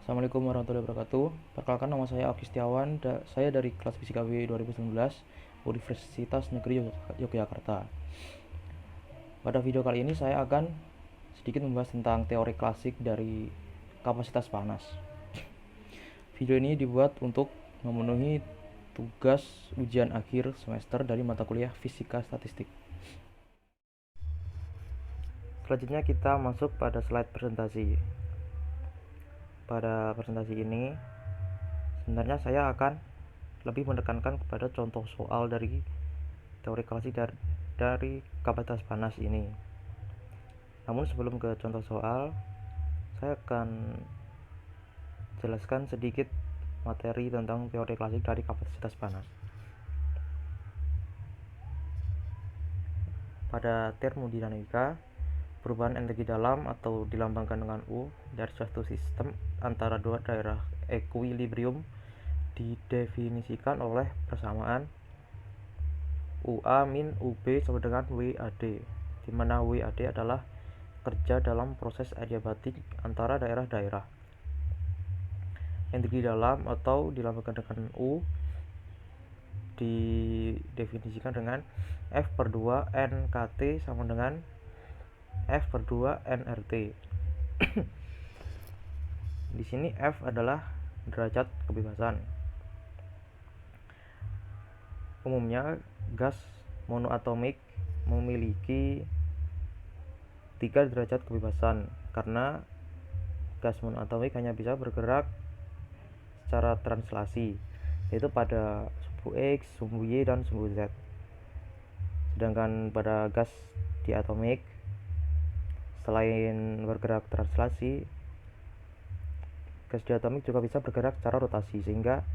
Assalamualaikum warahmatullahi wabarakatuh. Perkenalkan, nama saya Oki Setiawan. Saya dari kelas Fisika B 2019 Universitas Negeri Yogyakarta. Pada video kali ini saya akan sedikit membahas tentang teori klasik dari kapasitas panas. Video ini dibuat untuk memenuhi tugas ujian akhir semester dari mata kuliah Fisika Statistik. Selanjutnya kita masuk pada slide presentasi. Pada presentasi ini sebenarnya saya akan lebih menekankan kepada contoh soal dari teori klasik dari kapasitas panas ini. Namun sebelum ke contoh soal, saya akan jelaskan sedikit materi tentang teori klasik dari kapasitas panas. Pada termodinamika, perubahan energi dalam atau dilambangkan dengan U dari suatu sistem antara dua daerah ekuilibrium didefinisikan oleh persamaan UA min UB sama dengan WAD, di mana WAD adalah kerja dalam proses adiabatik antara daerah-daerah. Energi dalam atau dilambangkan dengan U didefinisikan dengan F/2 NKT sama dengan F/2 nRT. Di sini F adalah derajat kebebasan. Umumnya gas monoatomik memiliki 3 derajat kebebasan karena gas monoatomik hanya bisa bergerak secara translasi, yaitu pada sumbu X, sumbu Y, dan sumbu Z. Sedangkan pada gas diatomik, selain bergerak translasi, gas diatomik juga bisa bergerak secara rotasi, sehingga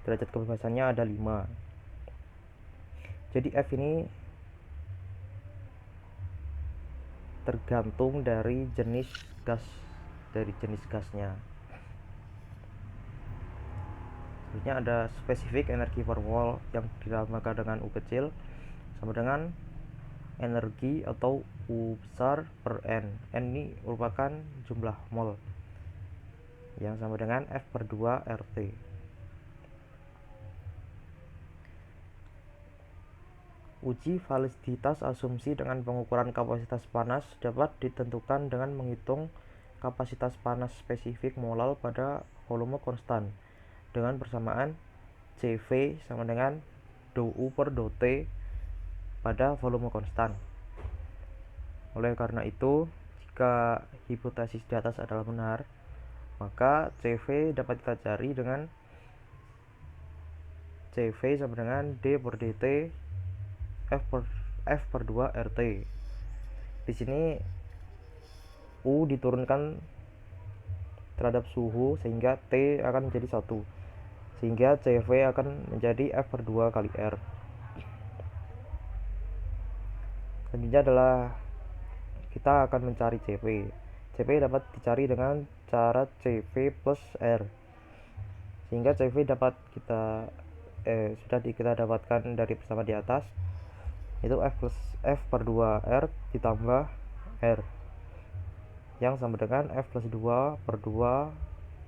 derajat kebebasannya ada 5. Jadi F ini tergantung dari jenis gasnya. Selanjutnya ada spesifik energi per mol yang dilambangkan dengan U kecil sama dengan energi atau U besar per N. N ini merupakan jumlah mol yang sama dengan F/2 RT. Uji validitas asumsi dengan pengukuran kapasitas panas dapat ditentukan dengan menghitung kapasitas panas spesifik molal pada volume konstan dengan persamaan CV sama dengan dou per dou T pada volume konstan. Oleh karena itu, jika hipotesis di atas adalah benar, maka CV dapat kita cari dengan CV sama dengan D per dt F/2 RT. Di sini U diturunkan terhadap suhu sehingga T akan menjadi 1, sehingga CV akan menjadi F/2 kali R. Selanjutnya adalah kita akan mencari CV. CV dapat dicari dengan cara CV plus R, sehingga CV dapat sudah kita dapatkan dari persamaan di atas, itu F/2 R ditambah R yang sama dengan F+2/2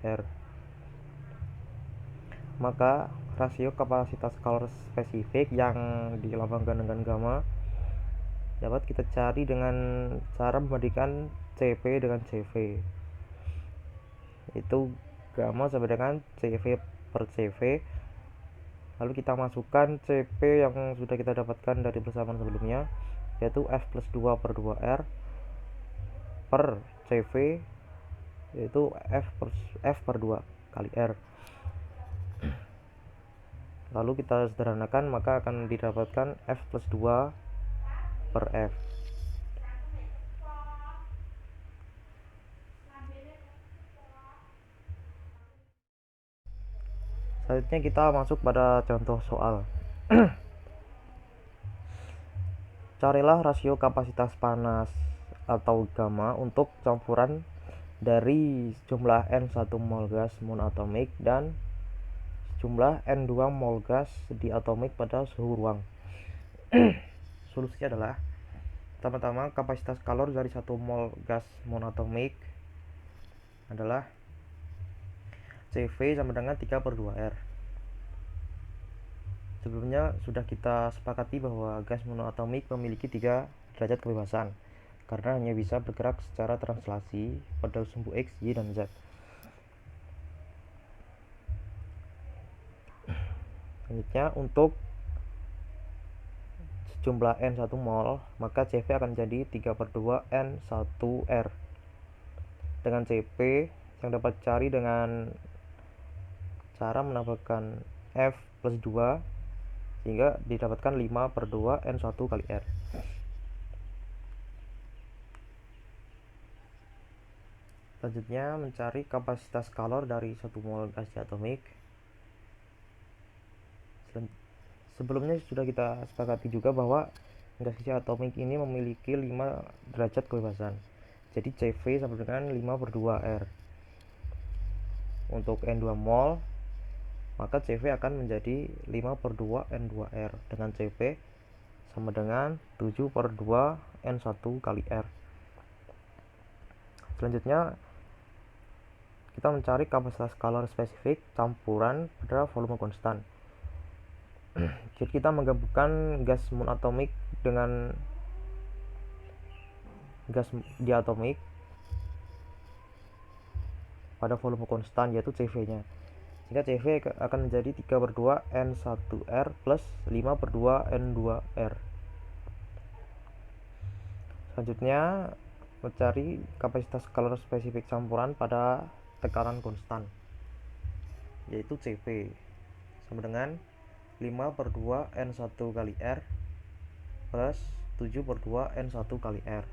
R. Maka rasio kapasitas kalor spesifik yang dilambangkan dengan gamma dapat kita cari dengan cara membandingkan CV dengan CV. Itu gamma sama dengan CV per CV. Lalu kita masukkan CP yang sudah kita dapatkan dari persamaan sebelumnya, yaitu F+2/2R per CV, yaitu F/2 kali R. Lalu kita sederhanakan, maka akan didapatkan F+2 per F. Selanjutnya kita masuk pada contoh soal. Carilah rasio kapasitas panas atau gamma untuk campuran dari jumlah N1 mol gas monoatomik dan jumlah N2 mol gas diatomik pada suhu ruang. Solusinya adalah pertama-tama kapasitas kalor dari 1 mol gas monoatomik adalah CV sama dengan 3/2R. Sebelumnya sudah kita sepakati bahwa gas monoatomik memiliki 3 derajat kebebasan karena hanya bisa bergerak secara translasi pada sumbu X, Y, dan Z. Selanjutnya, untuk jumlah N1 mol, maka CV akan menjadi 3/2N1R. Dengan CP yang dapat cari dengan cara menambahkan F plus 2 sehingga didapatkan 5/2N1 kali R. Selanjutnya, mencari kapasitas scalar dari 1 mol gas diatomik. Sebelumnya sudah kita sepakati juga bahwa gas diatomik ini memiliki 5 derajat kebebasan. Jadi CV sama dengan 5/2R. Untuk N2 mol, maka CV akan menjadi 5/2N2R dengan CV sama dengan 7/2N1 kali R. Selanjutnya, kita mencari kapasitas scalar spesifik campuran pada volume konstan. Jadi kita menggabungkan gas monoatomik dengan gas diatomik pada volume konstan, yaitu CV-nya. Sehingga CV akan menjadi 3/2N1R plus 5/2N2R. Selanjutnya, mencari kapasitas scalar spesifik campuran pada tekanan konstan, yaitu CV sama dengan 5/2N1 kali R plus 7/2N1 kali R.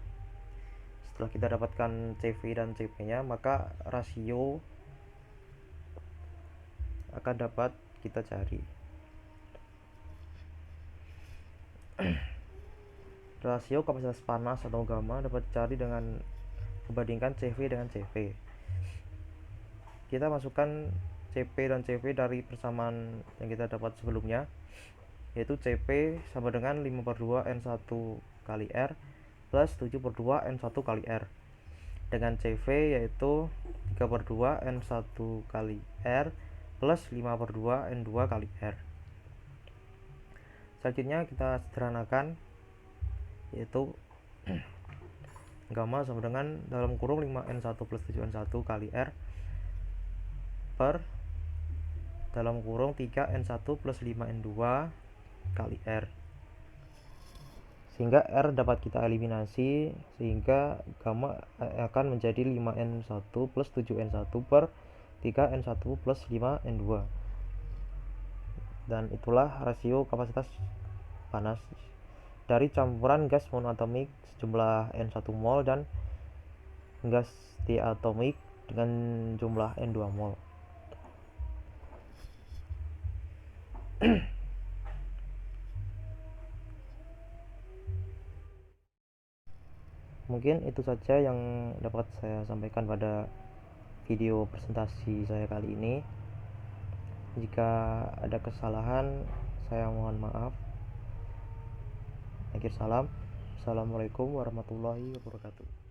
Setelah kita dapatkan CV dan CP nya, maka rasio akan dapat kita cari. Rasio kapasitas panas atau gamma dapat dicari dengan membandingkan CV dengan CV. Kita masukkan CP dan CV dari persamaan yang kita dapat sebelumnya, yaitu CP sama dengan 5/2N1 kali R plus 7/2N1 kali R, dengan CV yaitu 3/2N1 kali R plus 5/2N2 kali R. Selanjutnya kita sederhanakan, yaitu gamma sama dengan dalam kurung 5N1 plus 7N1 kali R per dalam kurung 3N1 plus 5N2 kali R, sehingga R dapat kita eliminasi, sehingga gamma akan menjadi 5N1 plus 7N1 per 3N1 plus 5N2. Dan itulah rasio kapasitas panas dari campuran gas monoatomik sejumlah N1 mol dan gas diatomik dengan jumlah N2 mol. Mungkin itu saja yang dapat saya sampaikan pada video presentasi saya kali ini. Jika ada kesalahan, saya mohon maaf. Akhir salam. Assalamualaikum warahmatullahi wabarakatuh.